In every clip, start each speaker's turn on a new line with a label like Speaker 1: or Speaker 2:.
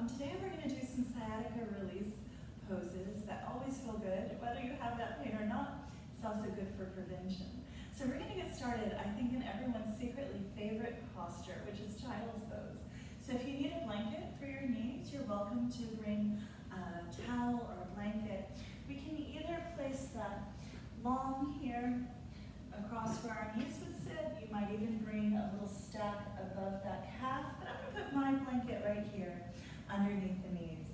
Speaker 1: Today we're going to do some sciatica release poses that always feel good. Whether you have that pain or not, it's also good for prevention. So we're going to get started, I think, in everyone's secretly favorite posture, which is child's pose. So if you need a blanket for your knees, you're welcome to bring a towel or a blanket. We can either place that long here across where our knees would sit. You might even bring a little stack above that calf, but I'm going to put my blanket right here underneath the knees.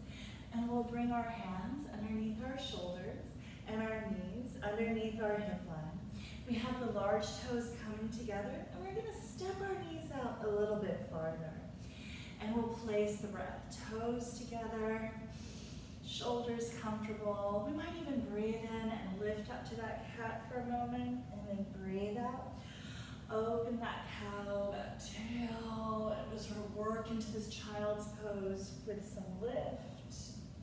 Speaker 1: And we'll bring our hands underneath our shoulders and our knees underneath our hip line. We have the large toes coming together, and we're going to step our knees out a little bit farther. And we'll place the breath. Toes together, shoulders comfortable. We might even breathe in and lift up to that cat for a moment, and then breathe out. Open that cow, that tail, and just sort of work into this child's pose with some lift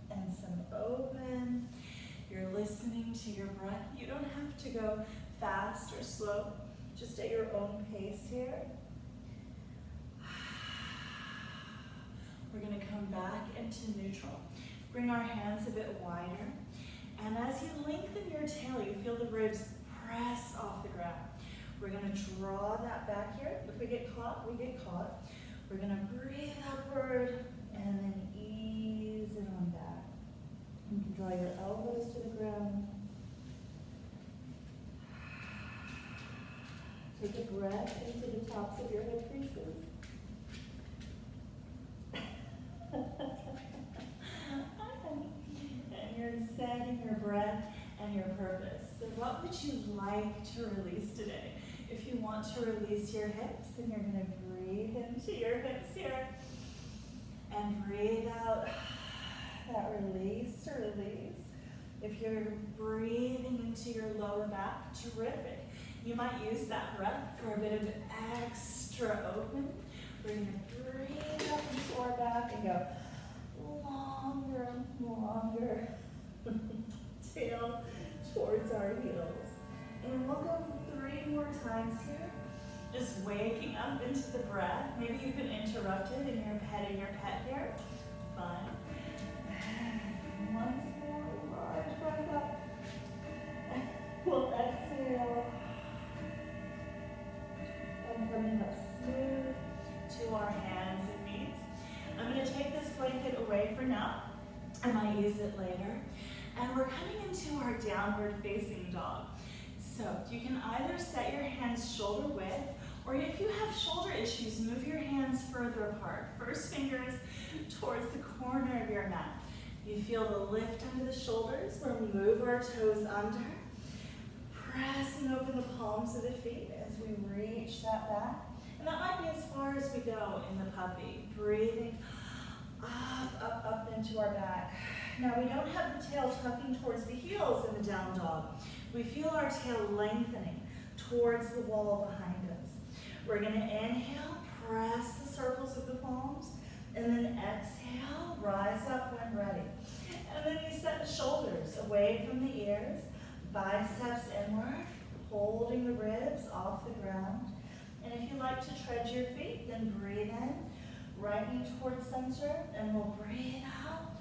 Speaker 1: and some open. You're listening to your breath. You don't have to go fast or slow, just at your own pace here. We're going to come back into neutral. Bring our hands a bit wider. And as you lengthen your tail, you feel the ribs press off the ground. We're going to draw that back here. If we get caught, we get caught. We're going to breathe upward and then ease it on back. You can draw your elbows to the ground. Take a breath into the tops of your hip creases. And you're setting your breath and your purpose. So what would you like to release today? If you want to release your hips, then you're going to breathe into your hips here. And breathe out that release or release. If you're breathing into your lower back, terrific. You might use that breath for a bit of extra open. We're going to breathe up into our back and go longer and longer. Tail towards our heels. And we'll go 3 more times here. Just waking up into the breath. Maybe you've been interrupted and you're petting your pet here. Fine. Once more, large breath up. We'll exhale. And coming up smooth to our hands and knees. I'm going to take this blanket away for now. I might use it later. And we're coming into our downward facing dog. So you can either set your hands shoulder width, or if you have shoulder issues, move your hands further apart. First fingers towards the corner of your mat. You feel the lift under the shoulders. We'll move our toes under. Pressing open the palms of the feet as we reach that back. And that might be as far as we go in the puppy. Breathing up into our back. Now we don't have the tail tucking towards the heels in the down dog. We feel our tail lengthening towards the wall behind us. We're going to inhale, press the circles of the palms, and then exhale, rise up when ready. And then you set the shoulders away from the ears, biceps inward, holding the ribs off the ground. And if you like to tread your feet, then breathe in, right knee towards center, and we'll breathe out,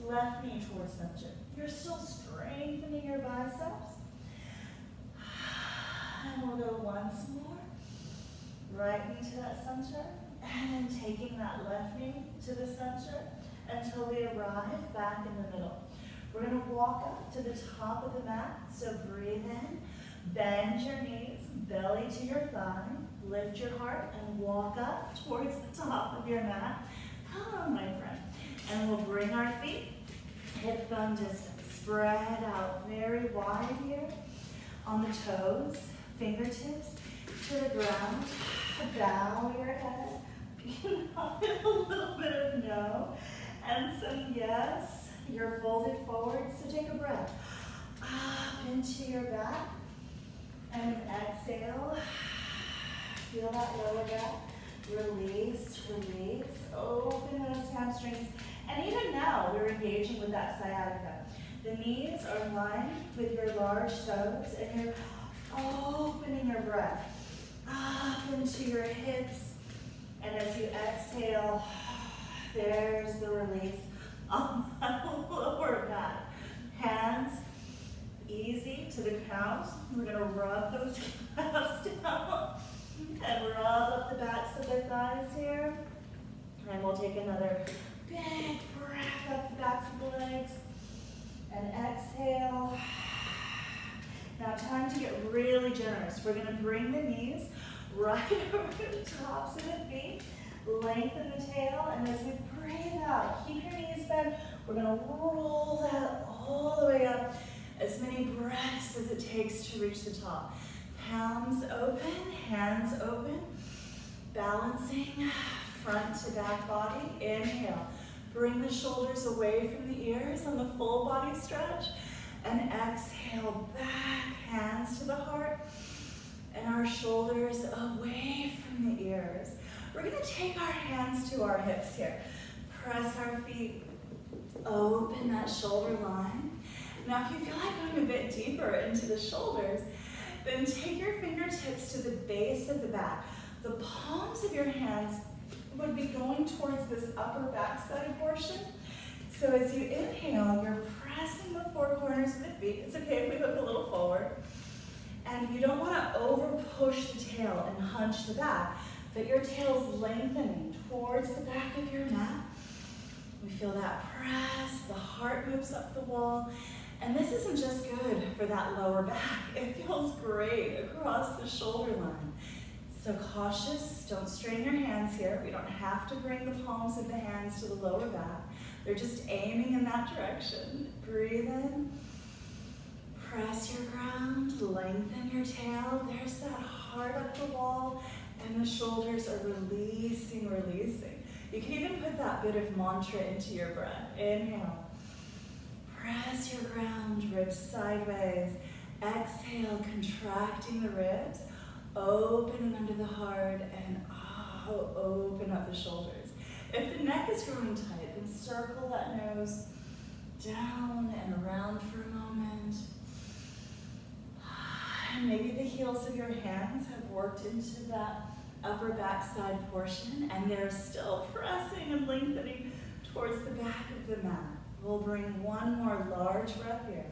Speaker 1: left knee towards center. You're still strengthening your biceps. And we'll go once more, right knee to that center, and then taking that left knee to the center until we arrive back in the middle. We're going to walk up to the top of the mat, so breathe in, bend your knees, belly to your thigh, lift your heart, and walk up towards the top of your mat. Come on, my friend. And we'll bring our feet hip bone distance, spread out very wide here on the toes, fingertips to the ground. Bow your head. A little bit of no and some yes. You're folded forward, so take a breath. Up into your back. And exhale. Feel that lower back. Release, release. Open those hamstrings. And even now, we're engaging with that sciatica. The knees are lined with your large toes, and you're opening your breath up into your hips. And as you exhale, There's the release on my lower back. Hands easy to the calves. We're going to rub those calves down and rub up the backs of the thighs here. And we'll take another big breath up the backs of the legs. And exhale. Now time to get really generous. We're going to bring the knees right over the tops of the feet. Lengthen the tail, and as we breathe out, keep your knees bent. We're going to roll that all the way up. As many breaths as it takes to reach the top. Palms open, hands open. Balancing front to back body. Inhale. Bring the shoulders away from the ears on the full body stretch. And exhale, back, hands to the heart. And our shoulders away from the ears. We're going to take our hands to our hips here. Press our feet. Open that shoulder line. Now, if you feel like going a bit deeper into the shoulders, then take your fingertips to the base of the back. The palms of your hands would be going towards this upper backside portion. So as you inhale, you're pressing the four corners of the feet. It's okay if we hook a little forward. And you don't want to over push the tail and hunch the back, but your tail's lengthening towards the back of your mat. We feel that press, the heart moves up the wall. And this isn't just good for that lower back. It feels great across the shoulder line. So cautious, don't strain your hands here. We don't have to bring the palms of the hands to the lower back. They're just aiming in that direction. Breathe in. Press your ground, lengthen your tail. There's that heart up the wall, and the shoulders are releasing, releasing. You can even put that bit of mantra into your breath. Inhale. Press your ground, ribs sideways. Exhale, contracting the ribs. Opening under the heart, and open up the shoulders. If the neck is growing tight, then circle that nose down and around for a moment. And maybe the heels of your hands have worked into that upper backside portion, and they're still pressing and lengthening towards the back of the mat. We'll bring one more large breath here.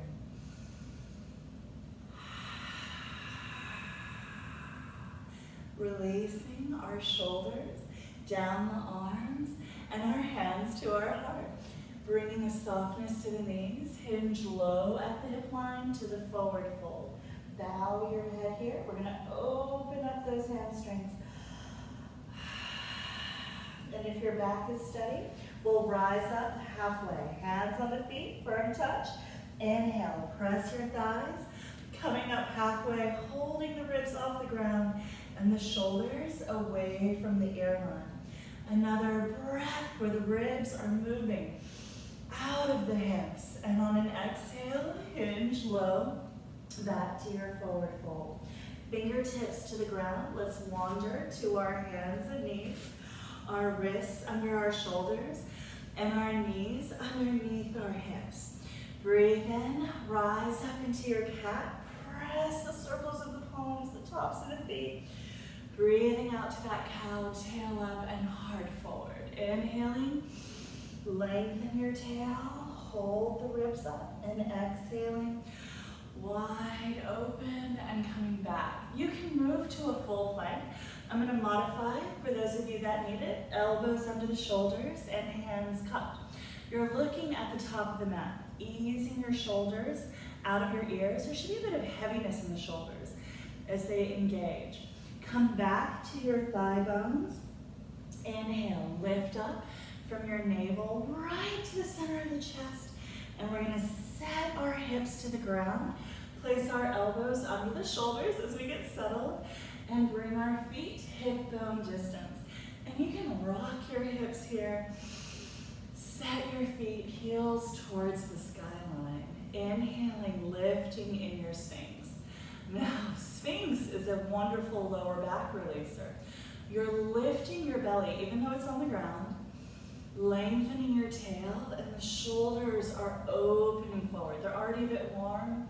Speaker 1: Releasing our shoulders, down the arms, and our hands to our heart. Bringing a softness to the knees, hinge low at the hip line to the forward fold. Bow your head here. We're going to open up those hamstrings. And if your back is steady, we'll rise up halfway. Hands on the feet, firm touch. Inhale, press your thighs. Coming up halfway, holding the ribs off the ground and the shoulders away from the ear line. Another breath where the ribs are moving out of the hips. And on an exhale, hinge low, back to your forward fold. Fingertips to the ground. Let's wander to our hands and knees. Our wrists under our shoulders and our knees underneath our hips. Breathe in, rise up into your cat. Press the circles of the palms, the tops of the feet. Breathing out to that cow, tail up and heart forward. Inhaling, lengthen your tail, hold the ribs up, and exhaling, wide open and coming back. You can move to a full plank. I'm going to modify for those of you that need it. Elbows under the shoulders and hands cupped. You're looking at the top of the mat, easing your shoulders out of your ears. There should be a bit of heaviness in the shoulders as they engage. Come back to your thigh bones. Inhale, lift up from your navel right to the center of the chest. And we're going to set our hips to the ground. Place our elbows under the shoulders as we get settled. And bring our feet hip bone distance. And you can rock your hips here. Set your feet heels towards the skyline. Inhaling, lifting in your Sphinx. Now, Sphinx is a wonderful lower back releaser. You're lifting your belly, even though it's on the ground, lengthening your tail, and the shoulders are opening forward. They're already a bit warm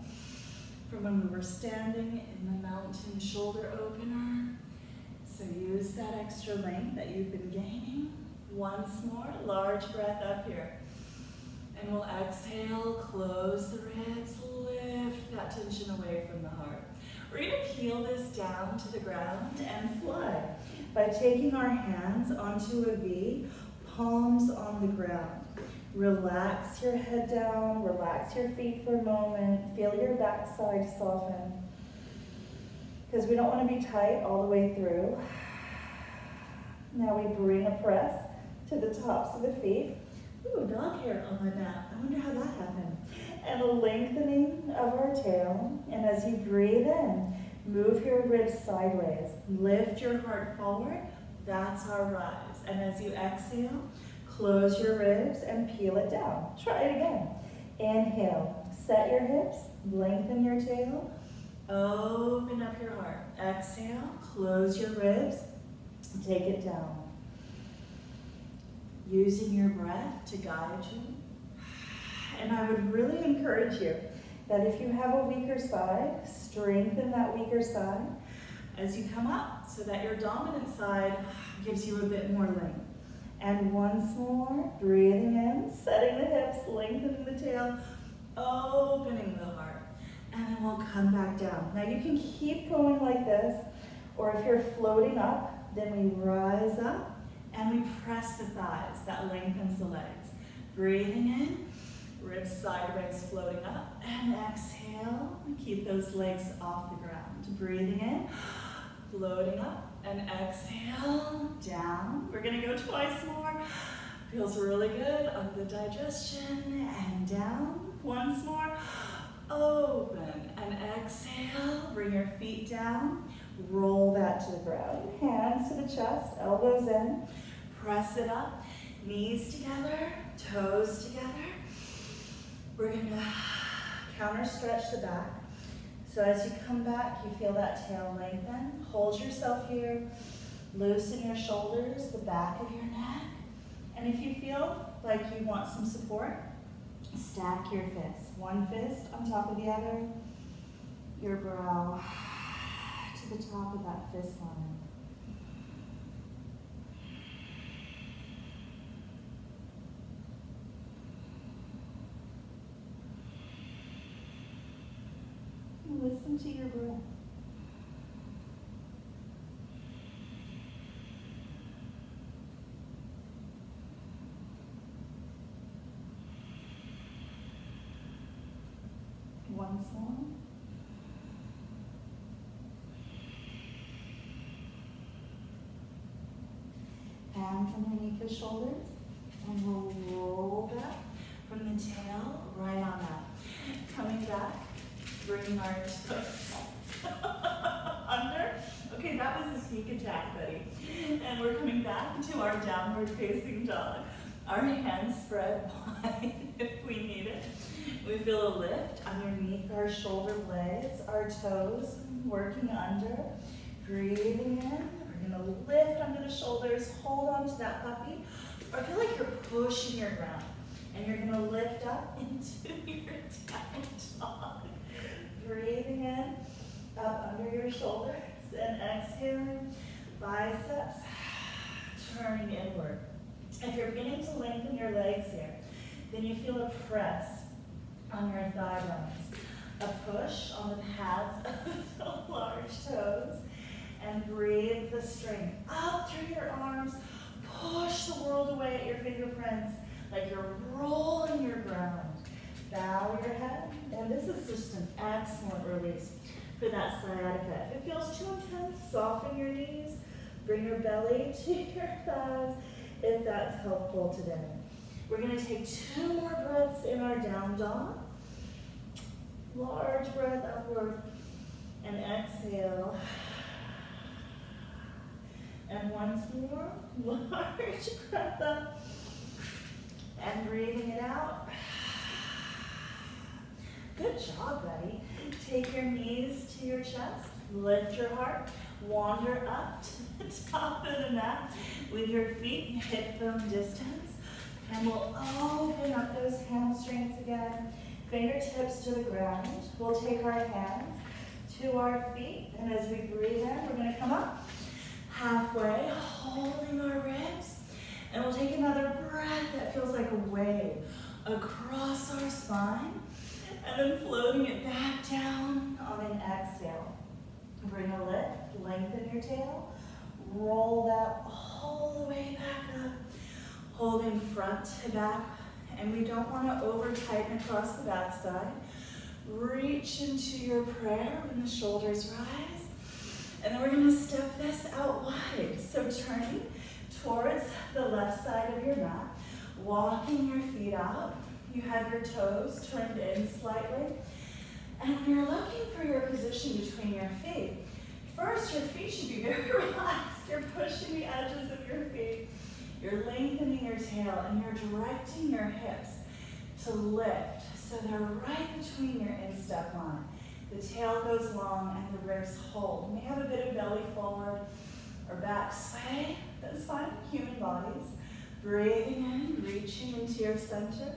Speaker 1: from when we were standing in the mountain shoulder opener. So use that extra length that you've been gaining. Once more, large breath up here. And we'll exhale, close the ribs, lift that tension away from the heart. We're gonna peel this down to the ground and fly by taking our hands onto a V, palms on the ground. Relax your head down, relax your feet for a moment, feel your backside soften. Because we don't want to be tight all the way through. Now we bring a press to the tops of the feet. Ooh, dog hair on my mat. I wonder how that happened. And a lengthening of our tail. And as you breathe in, move your ribs sideways. Lift your heart forward. That's our rise. And as you exhale, close your ribs and peel it down. Try it again. Inhale, set your hips, lengthen your tail, open up your heart. Exhale, close your ribs, take it down. Using your breath to guide you. And I would really encourage you that if you have a weaker side, strengthen that weaker side as you come up so that your dominant side gives you a bit more length. And once more, breathing in, setting the hips, lengthening the tail, opening the heart. And then we'll come back down. Now you can keep going like this, or if you're floating up, then we rise up and we press the thighs. That lengthens the legs. Breathing in, ribs sideways floating up, and exhale. Keep those legs off the ground. Breathing in, floating up, and exhale, down. We're gonna go twice more. Feels really good on the digestion, and down. Once more, open, and exhale. Bring your feet down, roll that to the ground. Hands to the chest, elbows in. Press it up, knees together, toes together. We're gonna counter stretch the back. So as you come back, you feel that tail lengthen. Hold yourself here. Loosen your shoulders, the back of your neck. And if you feel like you want some support, stack your fists. One fist on top of the other. Your brow to the top of that fist line. Listen to your breath. Once more. Hands underneath the shoulders, and we'll roll back from the tail right on up. Coming back. Bring our toes under. Okay, that was a sneak attack, buddy. And we're coming back to our downward facing dog. Our hands spread wide if we need it. We feel a lift underneath our shoulder blades, our toes working under. Breathing in. We're gonna lift under the shoulders, hold on to that puppy. Or feel like you're pushing your ground. And you're gonna lift up into your down dog. Breathing in, up under your shoulders, and exhaling, biceps, turning inward. If you're beginning to lengthen your legs here, then you feel a press on your thigh bones, a push on the pads of the large toes, and breathe the strength up through your arms. Push the world away at your fingerprints like you're rolling your ground. Bow your head, and this is just an excellent release for that sciatica. If it feels too intense, soften your knees, bring your belly to your thighs if that's helpful today. We're gonna take 2 more breaths in our down dog. Large breath upward, and exhale. And once more, large breath up, and breathing it out. Good job, buddy. Take your knees to your chest, lift your heart, wander up to the top of the mat with your feet hip bone distance, and we'll open up those hamstrings again, fingertips to the ground. We'll take our hands to our feet, and as we breathe in, we're gonna come up halfway, holding our ribs, And we'll take another breath that feels like a wave across our spine, and then floating it back down on an exhale. Bring a lift, lengthen your tail, roll that all the way back up, holding front to back, and we don't want to over tighten across the backside. Reach into your prayer when the shoulders rise, and then we're going to step this out wide. So turning towards the left side of your mat, walking your feet out. You have your toes turned in slightly. And when you're looking for your position between your feet, first your feet should be very relaxed. You're pushing the edges of your feet. You're lengthening your tail and you're directing your hips to lift so they're right between your instep line. The tail goes long and the ribs hold. You may have a bit of belly forward or back sway. That's fine, human bodies. Breathing in, reaching into your center.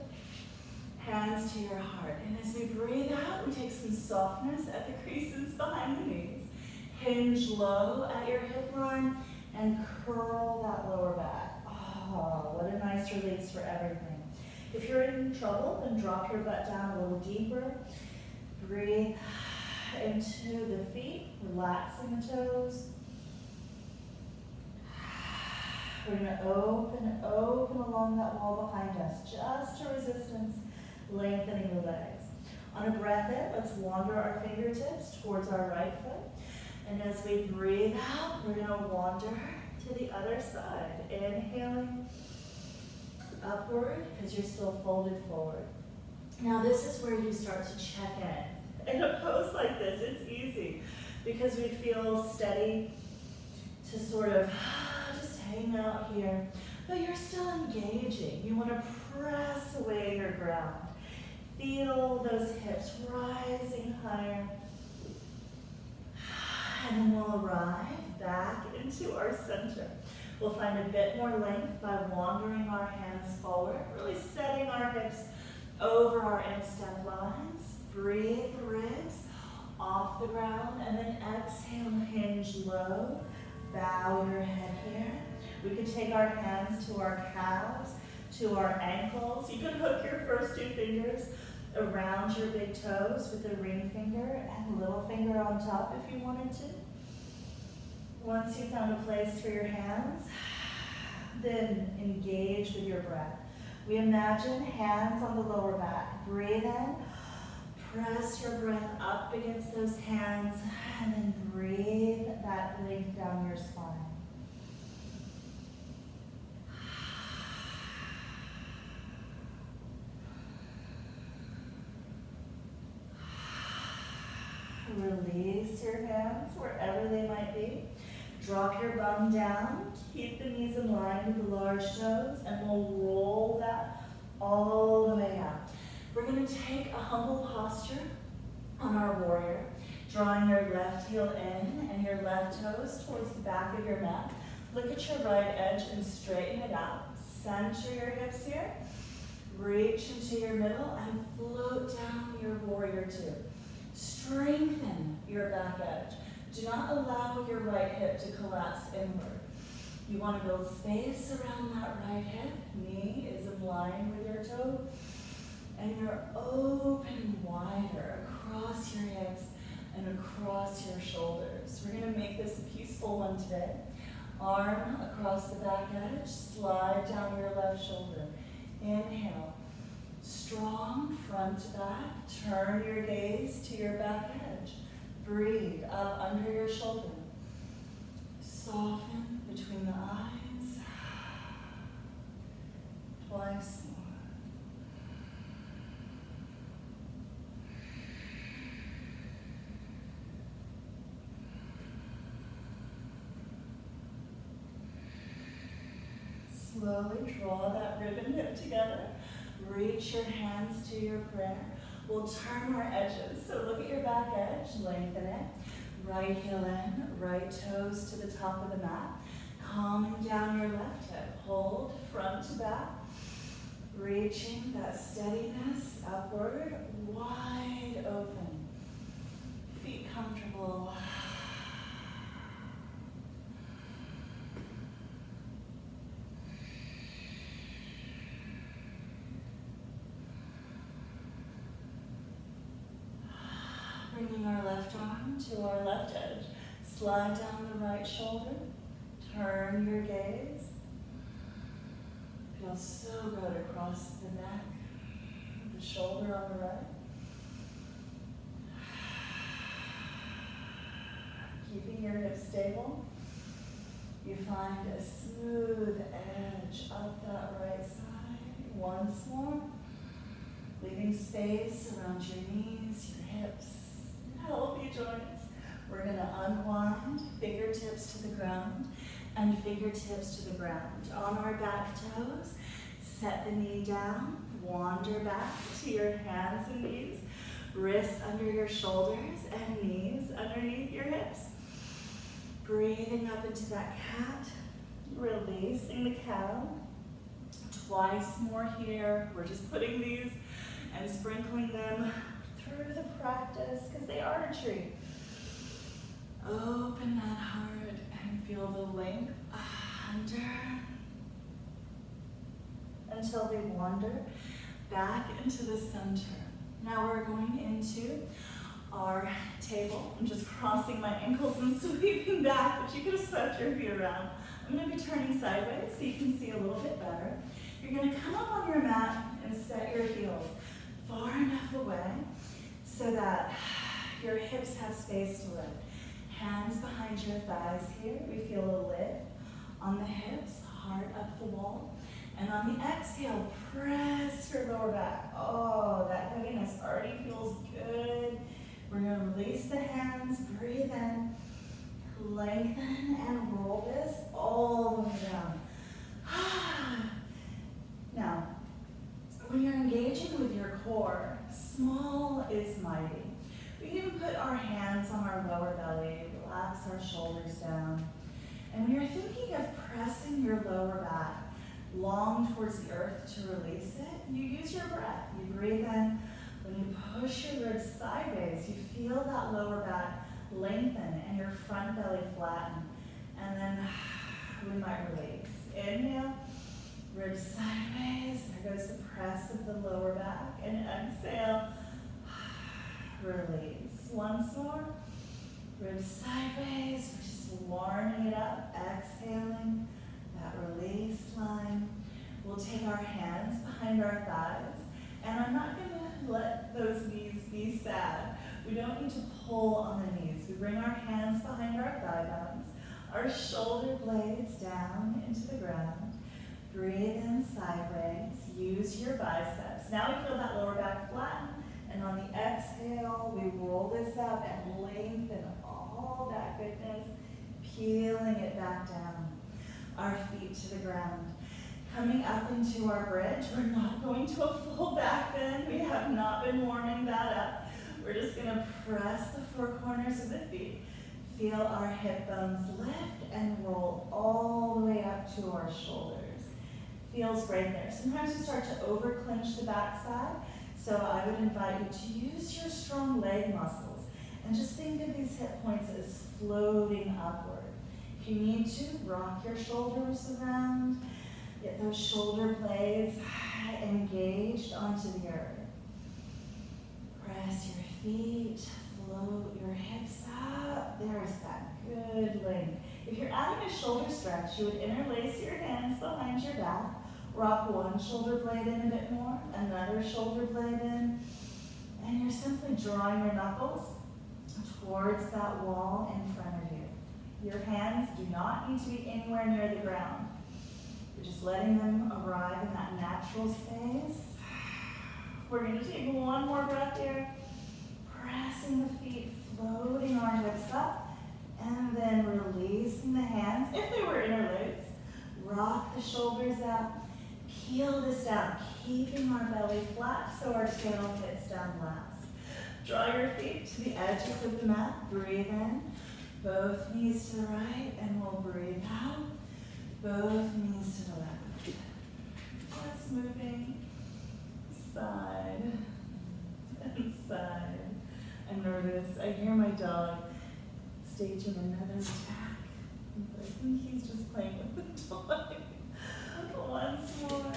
Speaker 1: Hands to your heart. And as we breathe out, we take some softness at the creases behind the knees. Hinge low at your hip line and curl that lower back. Oh, what a nice release for everything. If you're in trouble, then drop your butt down a little deeper. Breathe into the feet, relaxing the toes. We're going to open along that wall behind us, just to resistance, lengthening the legs. On a breath in, let's wander our fingertips towards our right foot. And as we breathe out, we're going to wander to the other side. Inhaling upward because you're still folded forward. Now this is where you start to check in. In a pose like this, it's easy because we feel steady to sort of just hang out here, but you're still engaging. You want to press away your ground. Feel those hips rising higher. And then we'll arrive back into our center. We'll find a bit more length by wandering our hands forward, really setting our hips over our instep lines. Breathe the ribs off the ground, and then exhale, hinge low. Bow your head here. We can take our hands to our calves, to our ankles. You can hook your first two fingers around your big toes with the ring finger and little finger on top if you wanted to. Once you've found a place for your hands, then engage with your breath. We imagine hands on the lower back. Breathe in, press your breath up against those hands, and then breathe that length down your spine. Release your hands wherever they might be. Drop your bum down. Keep the knees in line with the large toes, and we'll roll that all the way out. We're going to take a humble posture on our warrior, drawing your left heel in and your left toes towards the back of your mat. Look at your right edge and straighten it out. Center your hips here. Reach into your middle and float down your warrior two. Strengthen your back edge. Do not allow your right hip to collapse inward. You want to build space around that right hip. Knee is in line with your toe. And you're open wider across your hips and across your shoulders. We're going to make this a peaceful one today. Arm across the back edge. Slide down your left shoulder. Inhale. Strong front to back. Turn your gaze to your back edge. Breathe up under your shoulder. Soften between the eyes. Twice more. Slowly draw that ribbon hip together. Reach your hands to your prayer. We'll turn our edges. So look at your back edge, lengthen it. Right heel in, right toes to the top of the mat. Calming down your left hip. Hold front to back. Reaching that steadiness upward, wide open. Feet comfortable. left arm to our left edge. Slide down the right shoulder. Turn your gaze. Feels so good across the neck, the shoulder on the right. Keeping your hips stable. You find a smooth edge up that right side. Once more. Leaving space around your knees, your hips, your healthy joints. We're going to unwind, fingertips to the ground, and fingertips to the ground. On our back toes, set the knee down, wander back to your hands and knees, wrists under your shoulders, and knees underneath your hips. Breathing up into that cat, releasing the cow. Twice more here. We're just putting these and sprinkling them through the practice because they are a treat. Open that heart and feel the length under until we wander back into the center. Now we're going into our table. I'm just crossing my ankles and sweeping back, but you could have swept your feet around. I'm going to be turning sideways so you can see a little bit better. You're going to come up on your mat and set your heels far enough away so that your hips have space to lift. Hands behind your thighs here. We feel a lift on the hips, heart up the wall. And on the exhale, press your lower back. Oh, that heaviness already feels good. We're going to release the hands, breathe in, lengthen and roll this all the way down. Now, when you're engaging with your core, small is mighty. We can put our hands on our lower belly, relax our shoulders down. And when you're thinking of pressing your lower back long towards the earth to release it, you use your breath. You breathe in. When you push your ribs sideways, you feel that lower back lengthen and your front belly flatten. And then we might release. Inhale, ribs sideways. There goes the press of the lower back. And exhale, release. Once more, ribs sideways. We're just warming it up, exhaling that release line. We'll take our hands behind our thighs. And I'm not going to let those knees be sad. We don't need to pull on the knees. We bring our hands behind our thigh bones, our shoulder blades down into the ground. Breathe in sideways. Use your biceps. Now we feel that lower back flatten. And on the exhale, we roll this up and lengthen all that goodness, peeling it back down. Our feet to the ground. Coming up into our bridge, we're not going to a full back bend. We have not been warming that up. We're just going to press the four corners of the feet. Feel our hip bones lift and roll all the way up to our shoulders. Feels great there. Sometimes we start to over clench the backside, so I would invite you to use your strong leg muscles and just think of these hip points as floating upward. If you need to, rock your shoulders around. Get those shoulder blades engaged onto the earth. Press your feet, float your hips up. There's that good length. If you're adding a shoulder stretch, you would interlace your hands behind your back, rock one shoulder blade in a bit more, another shoulder blade in, and you're simply drawing your knuckles towards that wall in front of you. Your hands do not need to be anywhere near the ground. You're just letting them arrive in that natural space. We're going to take one more breath here. Pressing the feet, floating our hips up, and then releasing the hands. If they were interlaced, rock the shoulders out. Peel this down, keeping our belly flat so our tail hits down last. Draw your feet to the edges of the mat. Breathe in. Both knees to the right, and we'll breathe out. Both knees to the left. Just moving side and side. I'm nervous. I hear my dog staging another attack. But I think he's just playing with the toy. Once more.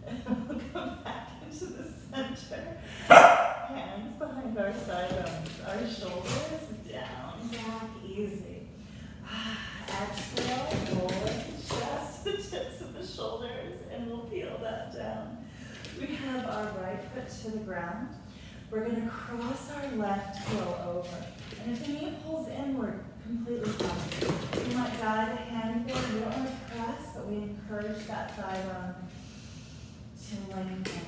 Speaker 1: And we'll go back into the center. that down. We have our right foot to the ground. We're going to cross our left heel over. And if the knee pulls inward, completely fine. You might guide the hand forward. We don't want to press, but we encourage that thigh bone to lengthen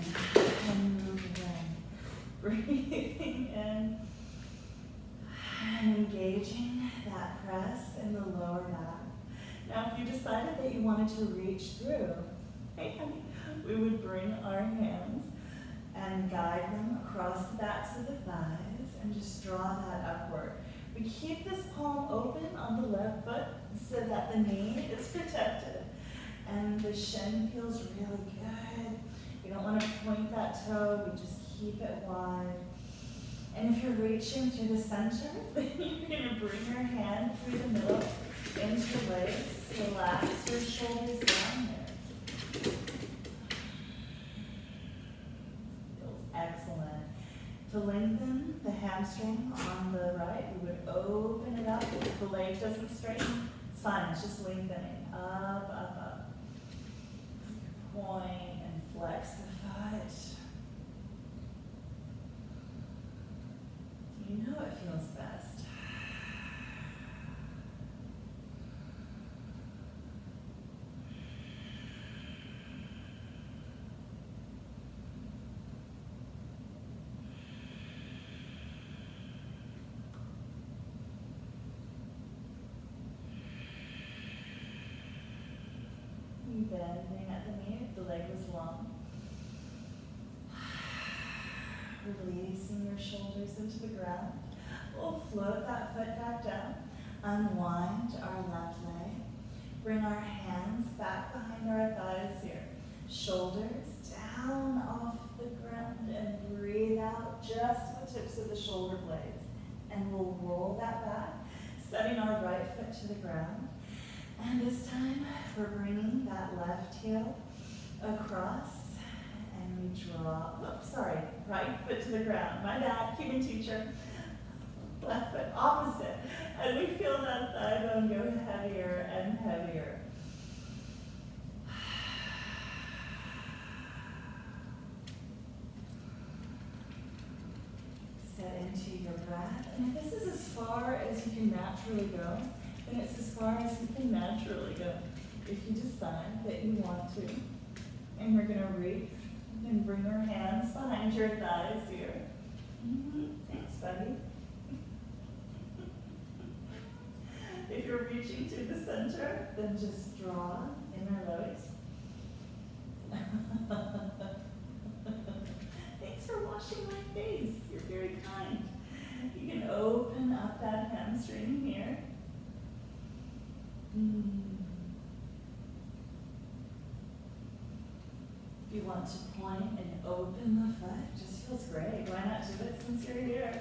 Speaker 1: and move in. Breathing in and engaging that press in the lower back. Now, if you decided that you wanted to reach through, we would bring our hands and guide them across the backs of the thighs and just draw that upward. We keep this palm open on the left foot so that the knee is protected and the shin feels really good. You don't want to point that toe, we just keep it wide. And if you're reaching through the center, then you're going to bring your hand through the middle into your legs. Relax your shoulders down there. Feels excellent. To lengthen the hamstring on the right, we would open it up. If the leg doesn't straighten, it's fine. It's just lengthening. Up, up, up. Point and flex the foot. You know it feels best. Bending at the knee if the leg was long. Releasing your shoulders into the ground. We'll float that foot back down. Unwind our left leg. Bring our hands back behind our thighs here. Shoulders down off the ground and breathe out just the tips of the shoulder blades. And we'll roll that back, setting our right foot to the ground. And this time, we're bringing that left heel across, and we draw, right foot to the ground. My bad, human teacher. Left foot opposite. And we feel that thigh bone go heavier and heavier. Set into your breath. And if this is as far as you can naturally go, and it's as far as you can naturally go. If you decide that you want to, and we're going to reach and bring our hands behind your thighs here. Thanks, buddy. If you're reaching to the center, then just draw inner lotus. Thanks for washing my face. You're very kind. You can open up that hamstring here. If you want to point and open the foot, just feels great. Why not do it since you're here?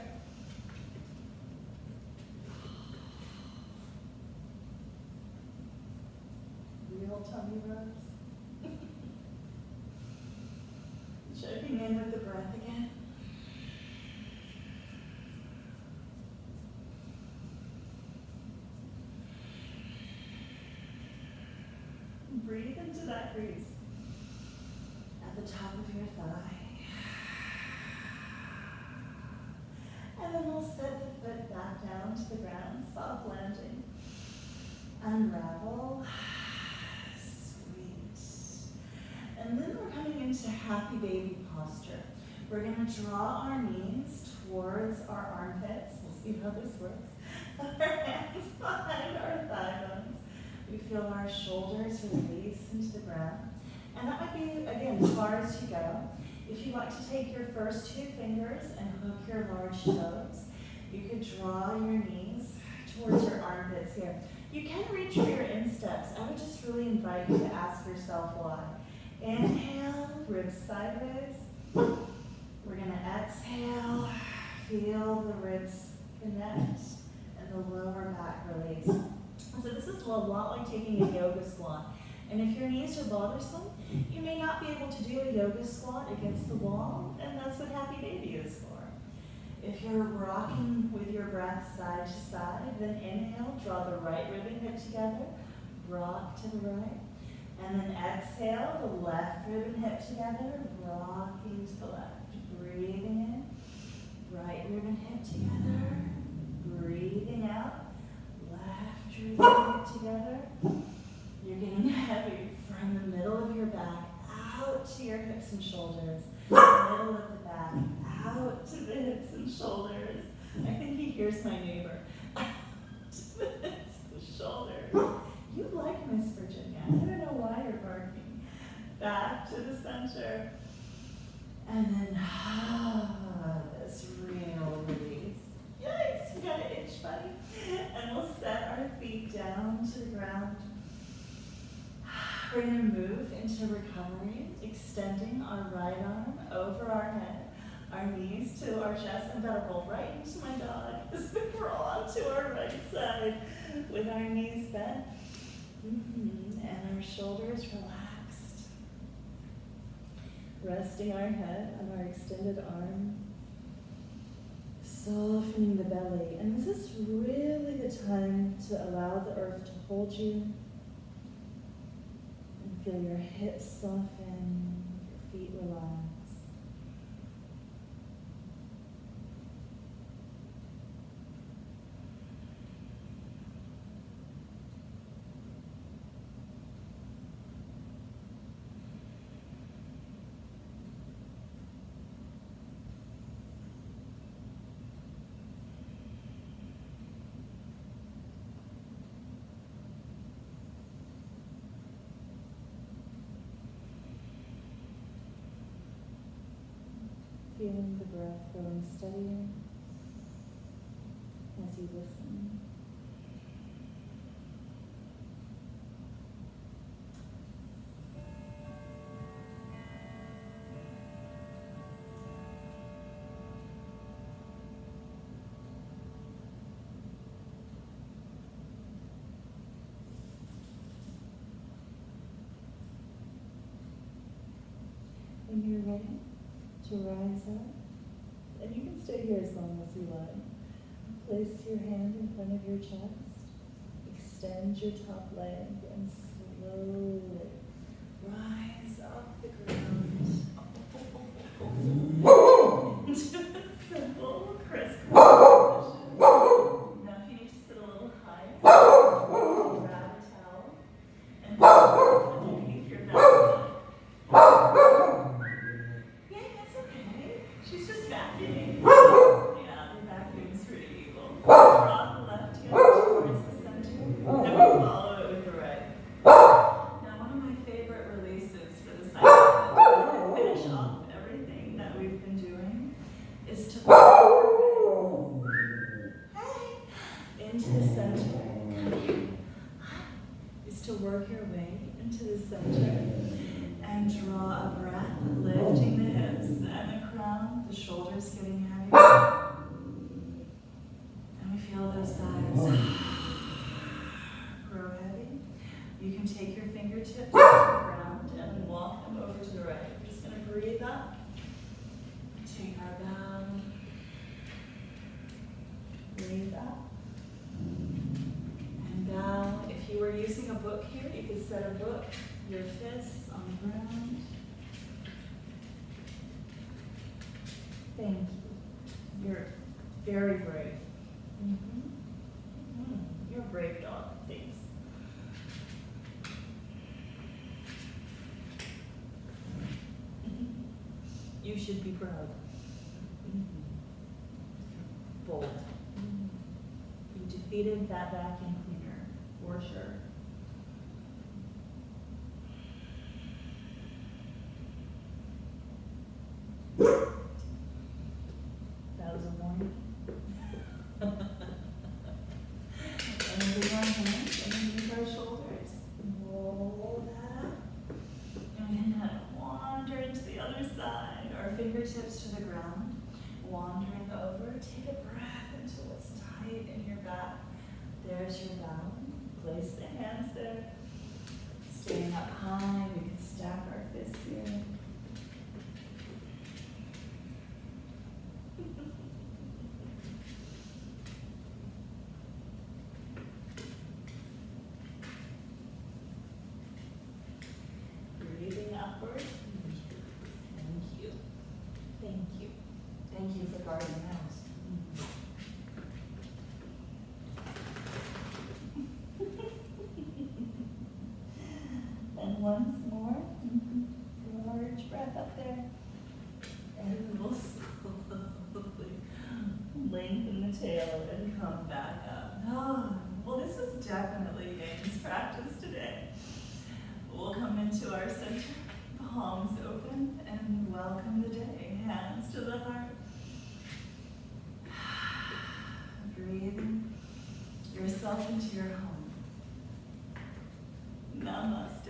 Speaker 1: Real tummy rubs. Checking in with the breath again. Breathe into that crease at the top of your thigh. And then we'll set the foot back down to the ground, soft landing. Unravel. Sweet. And then we're coming into happy baby posture. We're going to draw our knees towards our armpits. We'll see how this works. Our hands behind our thigh bones. We feel our shoulders release into the ground. And that might be, again, as far as you go. If you'd like to take your first two fingers and hook your large toes, you could draw your knees towards your armpits here. You can reach for your insteps. I would just really invite you to ask yourself why. Inhale, ribs sideways. We're going to exhale, feel the ribs connect, and the lower back release. So this is a lot like taking a yoga squat. And if your knees are bothersome, you may not be able to do a yoga squat against the wall, and that's what happy baby is for. If you're rocking with your breath side to side, then inhale, draw the right rib and hip together, rock to the right. And then exhale, the left rib and hip together, rocking to the left. Breathing in, right rib and hip together. Breathing out, left rib and hip together. You're getting heavy from the middle of your back out to your hips and shoulders. Middle of the back out to the hips and shoulders. I think he hears my neighbor. Out to the hips and shoulders. You like Miss Virginia. I don't know why you're barking. Back to the center. And then this real release. Yikes, you got an itch, buddy. And we'll set our feet down to the ground. We're going to move into recovery, extending our right arm over our head, our knees to our chest. I'm going to roll right into my dog as we roll onto our right side with our knees bent and our shoulders relaxed. Resting our head on our extended arm, softening the belly. And this is really the time to allow the earth to hold you. Feel your hips soften, your feet relax. Feeling the breath growing steadier as you listen. When you're ready to rise up, and you can stay here as long as you like. Place your hand in front of your chest, extend your top leg, and slowly rise off the ground into a simple crisscross position. Now if you need to sit a little higher, grab a towel and place it underneath your back. She's just vacuuming. Yeah, the vacuum's pretty evil. Draw the left hand towards the center, and we follow it with the right. Now, one of my favorite releases for the sciatica, to finish off everything that we've been doing, is to into the center. Is to work your way into the center and draw a breath, lifting the hips and the crown, the shoulders getting heavy. And we feel those thighs grow heavy. You can take your fingertips to the ground and walk them over to the right. We're just going to breathe up, take our bow, breathe up, and bow. If you were using a book here, you could set a book, your fists on the ground. Thank you. You're very brave. You're a brave dog. Thanks. You should be proud. Bold. You defeated that vacuum cleaner, for sure. That was a warning. And bring our hands underneath our shoulders. Roll that up. And we can kind of wander into the other side. Our fingertips to the ground. Wandering over. Take a breath into what's tight in your back. There's your bow. Place the upward. Thank you. Thank you. Thank you for guarding the house. And once more, large breath up there. And we'll slowly lengthen the tail and come back up. Oh, well, this is definitely Yang's practice today. We'll come into our center, palms open, and welcome the day. Hands to the heart. Breathe yourself into your home. Namaste.